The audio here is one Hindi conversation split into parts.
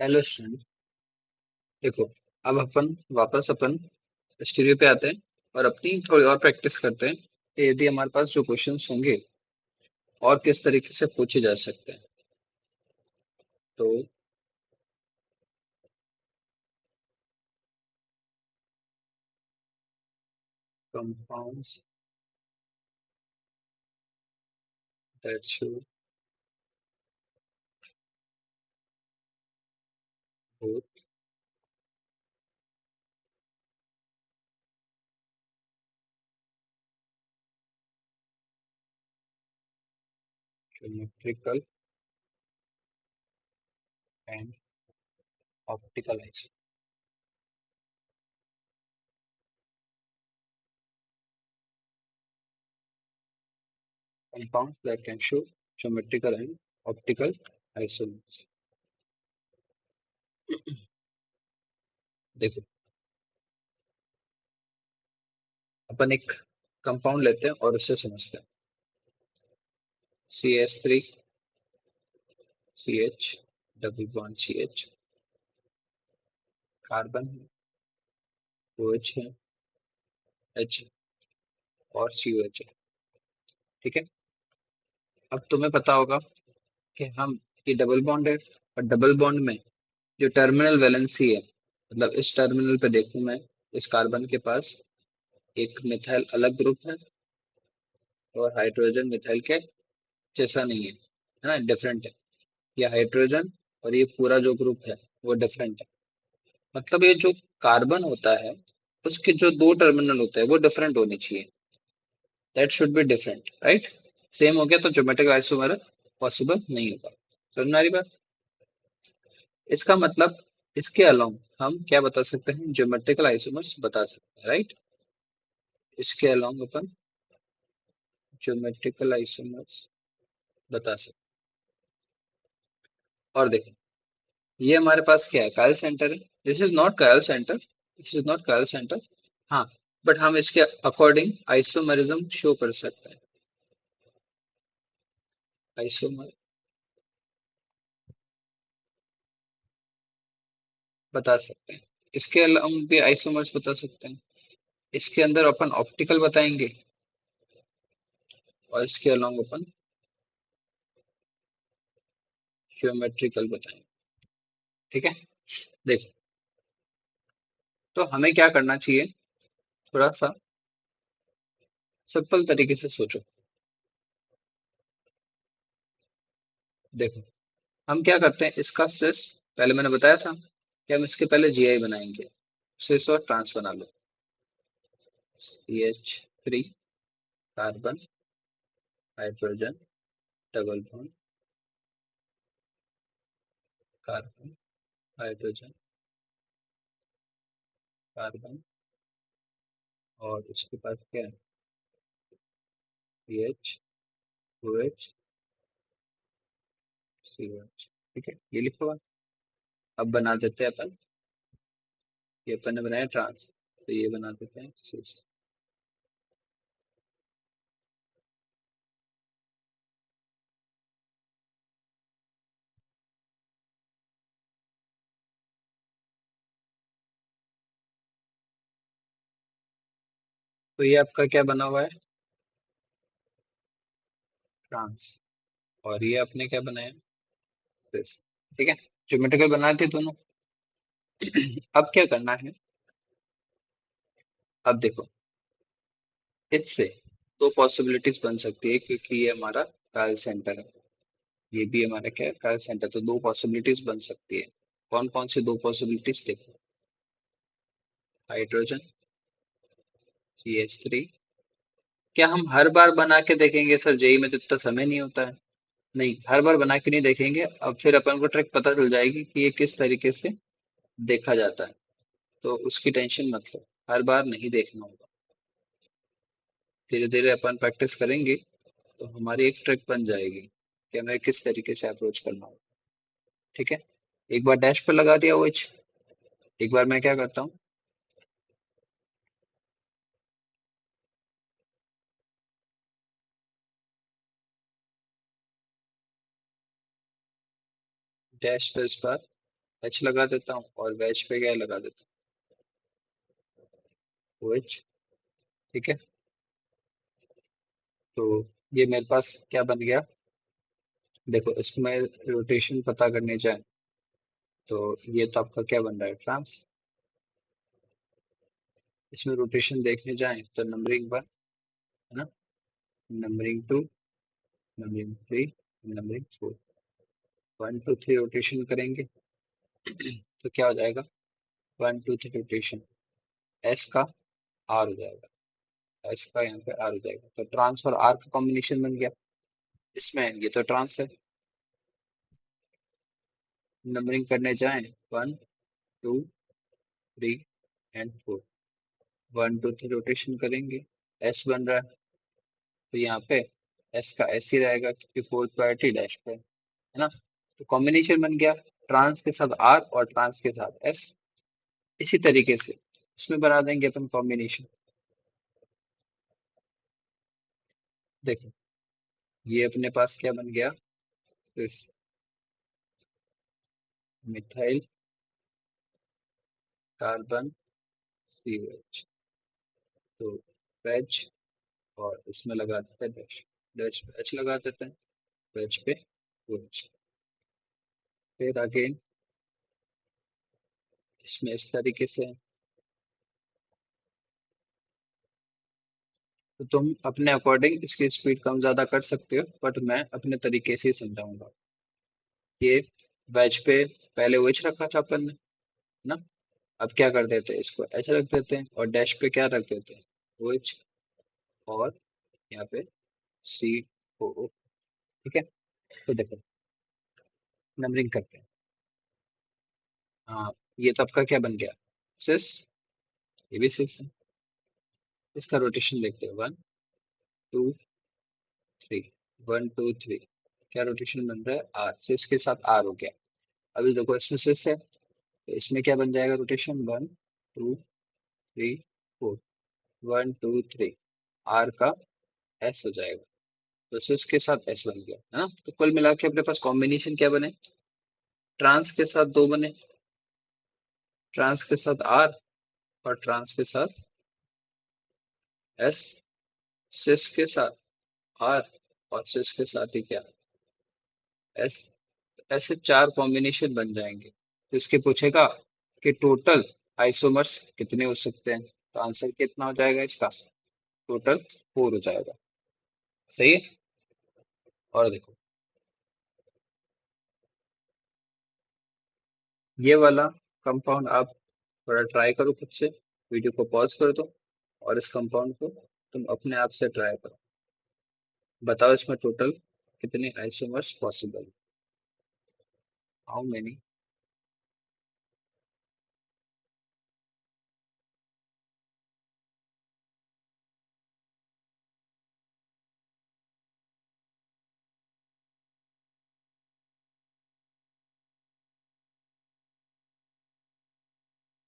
Hello student. देखो, अब अपन वापस स्टूडियो पे आते हैं और अपनी थोड़ी और प्रैक्टिस करते हैं कि यदि हमारे पास जो क्वेश्चंस होंगे और किस तरीके से पूछे जा सकते हैं। तो compounds that show both geometrical and optical isomers. Compounds that can show geometrical and optical isomers. देखो, अपन एक कंपाउंड लेते हैं और उससे समझते हैं। CH3 CH double bond CH, carbon OH है, H और COH है। ठीक है। अब तुम्हें पता होगा कि हम ये डबल बॉन्ड है और डबल बॉन्ड में जो टर्मिनल वैलेंसी है, मतलब इस टर्मिनल पे देखूं मैं, इस कार्बन के पास एक मिथाइल अलग ग्रुप है और हाइड्रोजन मिथाइल के जैसा नहीं है ना, डिफरेंट है। ये हाइड्रोजन और ये पूरा जो ग्रुप है वो डिफरेंट है। मतलब ये जो कार्बन होता है उसके जो दो टर्मिनल होते हैं वो डिफरेंट होने चाहिए। That should be different, right. Same हो गया तो ज्योमेट्रिक आइसोमर पॉसिबल नहीं होगा। समझ में आ रही बात? इसका मतलब इसके अलावा हम क्या बता सकते हैं, ज्योमेट्रिकल आइसोमर्स बता सकते हैं, राइट। इसके अलावा अपन ज्योमेट्रिकल आइसोमर्स बता सकते हैं। और देखो, ये हमारे पास क्या है, कायल सेंटर है। दिस इज नॉट कायल सेंटर, दिस इज नॉट कायल सेंटर। हाँ, बट हम इसके अकॉर्डिंग आइसोमरिज्म शो कर सकते हैं। आइसोमर बता सकते हैं। इसके अलावा भी आइसोमर्स बता सकते हैं। इसके अंदर अपन ऑप्टिकल बताएंगे और इसके अलावा अपन ज्योमेट्रिकल बताएंगे। ठीक है। देखो, तो हमें क्या करना चाहिए, थोड़ा सा सिंपल तरीके से सोचो। देखो, हम क्या करते हैं, इसका सिस पहले मैंने बताया था कि हम इसके पहले जीआई बनाएंगे। सिस और ट्रांस बना लो। CH3 carbon hydrogen double bond carbon hydrogen carbon, और उसके पास क्या है, CH OH COH। ठीक है, ये लिखो हुआ। अब बना देते हैं अपन, ये अपन ने बनाया ट्रांस, तो ये बना देते हैं सिस। तो ये आपका क्या बना हुआ है, ट्रांस। और ये आपने क्या बनाया, सिस। ठीक है, ज्योमेट्रिकल बनाए थे दोनों। अब क्या करना है, अब देखो, इससे दो पॉसिबिलिटीज बन सकती है क्योंकि ये हमारा कायल सेंटर है, ये भी हमारा क्या है, कायल सेंटर। तो दो पॉसिबिलिटीज बन सकती है। कौन कौन सी दो पॉसिबिलिटीज, देखो। Hydrogen CH3। क्या हम हर बार बना के देखेंगे सर, जेई में तो इतना समय नहीं होता है। नहीं, हर बार बना के नहीं देखेंगे। अब फिर अपन को ट्रिक पता चल जाएगी कि ये किस तरीके से देखा जाता है। तो उसकी टेंशन मत लो, हर बार नहीं देखना होगा। धीरे धीरे अपन प्रैक्टिस करेंगे तो हमारी एक ट्रिक बन जाएगी कि हमें किस तरीके से अप्रोच करना होगा। ठीक है। एक बार डैश पे लगा दिया OH। एक बार मैं क्या करता हूँ, डैश पे इस बार एच लगा देता हूँ और वेज पे क्या लगा देता हूँ, एच। ठीक है, तो ये मेरे पास क्या बन गया। देखो इसमें रोटेशन पता करने जाए तो ये तो आपका क्या बन रहा है, ट्रांस। इसमें रोटेशन देखने जाए तो नंबरिंग वन है ना, numbering two, numbering three, numbering four. One two three rotation करेंगे तो क्या हो जाएगा, one two three rotation S का आर हो जाएगा, एस का यहाँ पे आर हो जाएगा, तो ट्रांस और आर का कॉम्बिनेशन बन गया। इसमें ये तो ट्रांस है। नंबरिंग करने जाएं, one two three and four, one two three rotation करेंगे, एस बन रहा है, तो यहाँ पे एस का एस ही रहेगा क्योंकि फोर्थ प्रायोरिटी डैश पे है ना। तो कॉम्बिनेशन बन गया, ट्रांस के साथ आर और ट्रांस के साथ एस। इसी तरीके से इसमें बना देंगे अपन कॉम्बिनेशन। देखो ये अपने पास क्या बन गया, सिस मिथाइल कार्बन सी एच। तो वेज, और इसमें लगा देते हैं डैश, डैश पे एच लगा देते हैं, वेज पे OH। फिर अगेन इसमें इस तरीके से है। तो तुम अपने अकॉर्डिंग इसकी स्पीड कम ज्यादा कर सकते हो, बट मैं अपने तरीके से ही समझाऊंगा। ये वेज पे पहले OH रखा था अपन ने, है ना। अब क्या कर देते हैं, इसको H रख देते हैं और डैश पे क्या रख देते हैं, OH, और यहाँ पे CO। ठीक है, तो देखो नंबरिंग करते हैं। हाँ, ये तो आपका क्या बन गया, सिस, ये भी सिस है। इसका रोटेशन देखते हैं, one two three, one two three, क्या रोटेशन बन रहा है, आर, सिस के साथ आर हो गया। अभी देखो इसमें सिस है, तो इसमें क्या बन जाएगा rotation, one two three four, one two three, R का एस हो जाएगा, तो सिस के साथ एस बन गया है ना। तो कुल मिला के अपने पास कॉम्बिनेशन क्या बने, ट्रांस के साथ दो बने, ट्रांस के साथ आर और ट्रांस के साथ एस, सिस के साथ आर और सिस के साथ ही क्या, एस। ऐसे चार कॉम्बिनेशन बन जाएंगे। तो इसके पूछेगा कि टोटल आइसोमर्स कितने हो सकते हैं, तो आंसर कितना हो जाएगा इसका, टोटल फोर हो जाएगा। सही है। और देखो ये वाला कंपाउंड आप थोड़ा ट्राई करो खुद से, वीडियो को पॉज कर दो और इस कंपाउंड को तुम अपने आप से ट्राई करो, बताओ इसमें टोटल कितने isomers possible, how many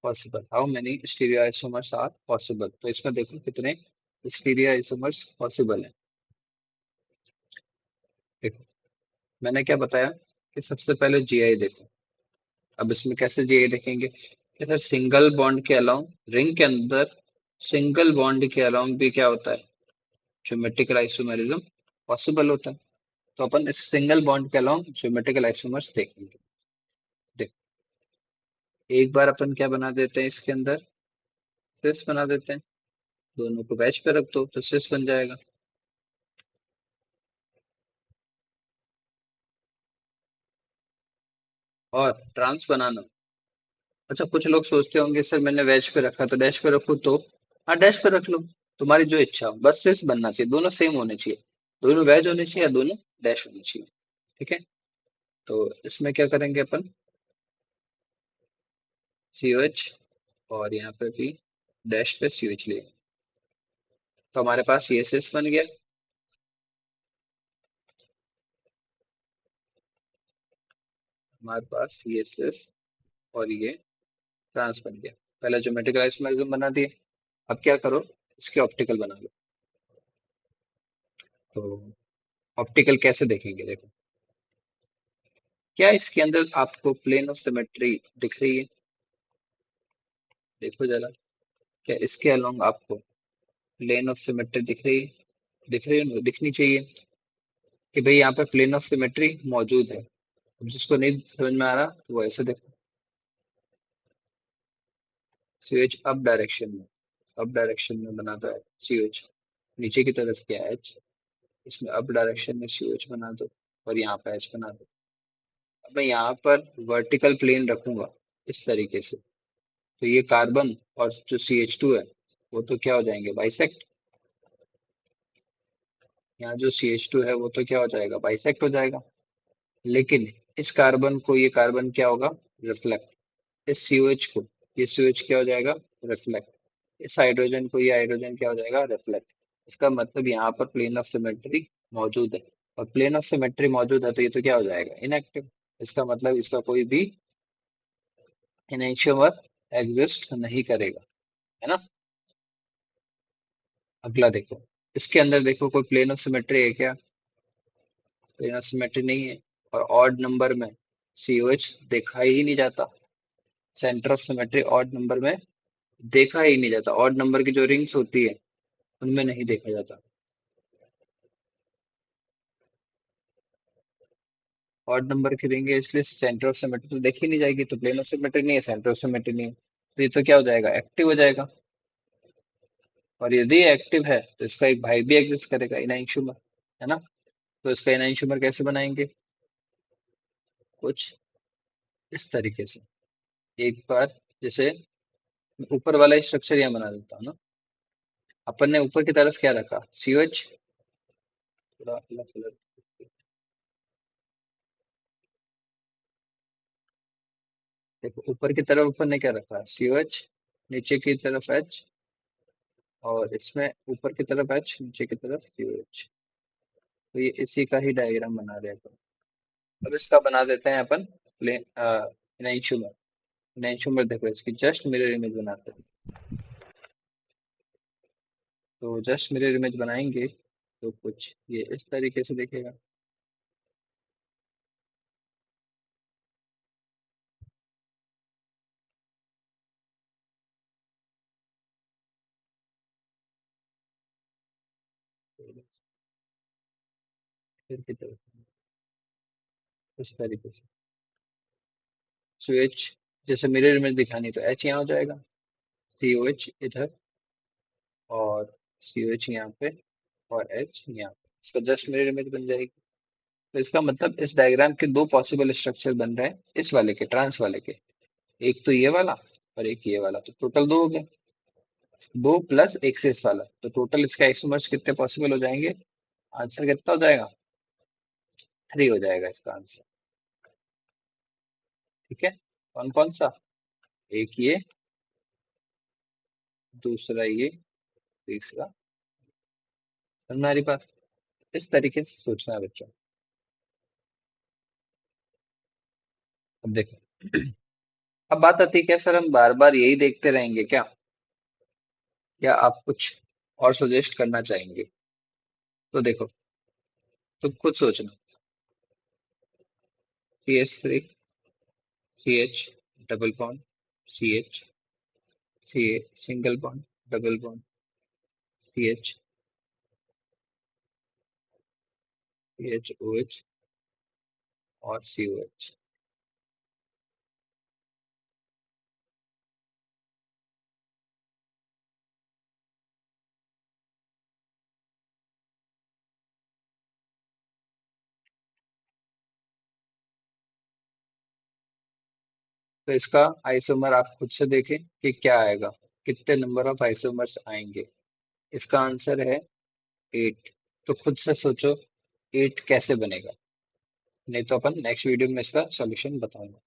possible, how many stereoisomers are possible. तो इसमें देखो कितने स्टीरियोआइसोमर्स पॉसिबल है। देखो मैंने क्या बताया कि सबसे पहले जीआई देखो। अब इसमें कैसे जीआई देखेंगे कि सर सिंगल बॉन्ड के अलाउ रिंग के अंदर सिंगल बॉन्ड के अलाउ भी क्या होता है, ज्योमेट्रिकल आइसोमेरिज्म पॉसिबल होता है। तो अपन इस सिंगल बॉन्ड के अलाउ ज्योमेट्रिकल आइसोमर्स देखेंगे। देखो एक बार अपन क्या बना देते हैं, इसके अंदर सिस बना देते हैं, दोनों को बैच पे रख दो तो सिस बन जाएगा। और ट्रांस बनाना, अच्छा कुछ लोग सोचते होंगे सर मैंने वेज पे रखा तो डैश पे रखूं, तो हाँ डैश पे रख लो, तुम्हारी जो इच्छा हो, बस सिर्फ बनना चाहिए, दोनों सेम होने चाहिए, दोनों वेज होने चाहिए या दोनों डैश होने चाहिए। ठीक है, तो इसमें क्या करेंगे अपन, COH और यहाँ पे भी डैश पे COH लिए, तो हमारे पास CSS बन गया। हमारे पास CSS और ये ट्रांस बन गया। पहले ज्योमेट्रिकल आइसोमरिज्म बना दिए, अब क्या करो, इसके ऑप्टिकल बना लो। तो ऑप्टिकल कैसे देखेंगे, देखो क्या इसके अंदर आपको प्लेन ऑफ सिमेट्री दिख रही है? देखो जरा, क्या इसके अलोंग आपको प्लेन ऑफ सिमेट्री दिख रही है? दिख रही है, दिखनी चाहिए कि भाई यहाँ पे प्लेन ऑफ सिमेट्री मौजूद है। अब जिसको नहीं समझ में आ रहा तो वो ऐसे देखो, सीएच अप डायरेक्शन में बना दो सीएच, नीचे की तरफ क्या है एच, इसमें अप डायरेक्शन में सीएच बना दो और यहाँ पे एच बना दो। अब मैं यहाँ पर वर्टिकल प्लेन रखूंगा इस तरीके से, तो ये कार्बन और जो CH2 है वो तो क्या हो जाएंगे, बाइसेक्ट। यहाँ जो CH2 है वो तो क्या हो जाएगा, बाइसेक्ट हो जाएगा। लेकिन इस कार्बन को ये कार्बन क्या होगा, रिफ्लेक्ट। इस COH को ये COH क्या हो जाएगा, रिफ्लेक्ट। इस हाइड्रोजन को ये हाइड्रोजन क्या हो जाएगा, रिफ्लेक्ट। इसका मतलब यहाँ पर प्लेन ऑफ सिमेट्री मौजूद है, और प्लेन ऑफ सिमेट्री मौजूद है तो ये तो क्या हो जाएगा, इनएक्टिव। इसका मतलब इसका कोई भी इनेंशियोमर एग्जिस्ट नहीं करेगा, है ना। अगला देखो, इसके अंदर देखो कोई प्लेन ऑफ सिमेट्री है क्या, प्लेन ऑफ सिमेट्री नहीं है। और ऑड नंबर में COH देखा ही नहीं जाता, centre of symmetry odd number में देखा ही नहीं जाता, ऑड नंबर की जो रिंग्स होती है उनमें नहीं देखा जाता। ऑड नंबर की रिंग है इसलिए सेंटर ऑफ सिमेट्री तो देखी नहीं जाएगी, तो प्लेन ऑफ सिमेट्री नहीं है, सेंटर ऑफ सिमेट्री नहीं है, तो ये तो क्या हो जाएगा, एक्टिव हो जाएगा। और यदि एक्टिव है तो इसका एक भाई भी एग्जिस्ट करेगा, इनैंशियोमर, है ना। तो इसका इनैंशियोमर कैसे बनाएंगे, कुछ इस तरीके से। एक बार जैसे ऊपर वाला स्ट्रक्चर यहाँ बना देता हूँ ना, अपन ने ऊपर की तरफ क्या रखा, COH, थोड़ा अलग कलर। देखो ऊपर की तरफ अपन ने क्या रखा, COH, नीचे की तरफ H, और इसमें ऊपर की तरफ H, नीचे की तरफ COH। तो ये इसी का ही डायग्राम बना रहे हैं अपन। अब इसका बना देते हैं अपन प्लेन इनैंशियोमर। इनैंशियोमर देखो इसकी जस्ट मिरर इमेज बनाते हैं। तो जस्ट मिरर इमेज बनाएंगे तो कुछ ये इस तरीके से दिखेगा। फिर की तरफ इस तरीके से स्विच, जैसे मिरर इमेज दिखानी तो H यहाँ हो जाएगा, COH इधर, और COH यहाँ पे, और H यहाँ पे, इसका जस्ट मिरर इमेज बन जाएगी। तो इसका मतलब इस डायग्राम के दो पॉसिबल स्ट्रक्चर बन रहे हैं, इस वाले के, ट्रांस वाले के। एक तो ये वाला और एक ये वाला, तो टोटल दो हो गए, दो प्लस एक से इस वाला, तो टोटल इसका आइसोमर्स कितने पॉसिबल हो जाएंगे, आंसर कितना हो जाएगा, 3 हो जाएगा इसका आंसर। ठीक है, कौन कौन सा, एक ये, दूसरा ये, तीसरा। समझ में आ रही बात, इस तरीके से सोचना है बच्चों। अब देखो, अब बात आती है क्या सर हम बार बार यही देखते रहेंगे क्या, या आप कुछ और सजेस्ट करना चाहेंगे। तो देखो, तुम खुद सोचना, CH3, CH double bond, CH, single bond, double bond, CH, CHOH, और COH। तो इसका आइसोमर आप खुद से देखें कि क्या आएगा, कितने नंबर ऑफ आइसोमर्स आएंगे। इसका आंसर है 8। तो खुद से सोचो 8 कैसे बनेगा, नहीं तो अपन नेक्स्ट वीडियो में इसका सॉल्यूशन बताऊंगा।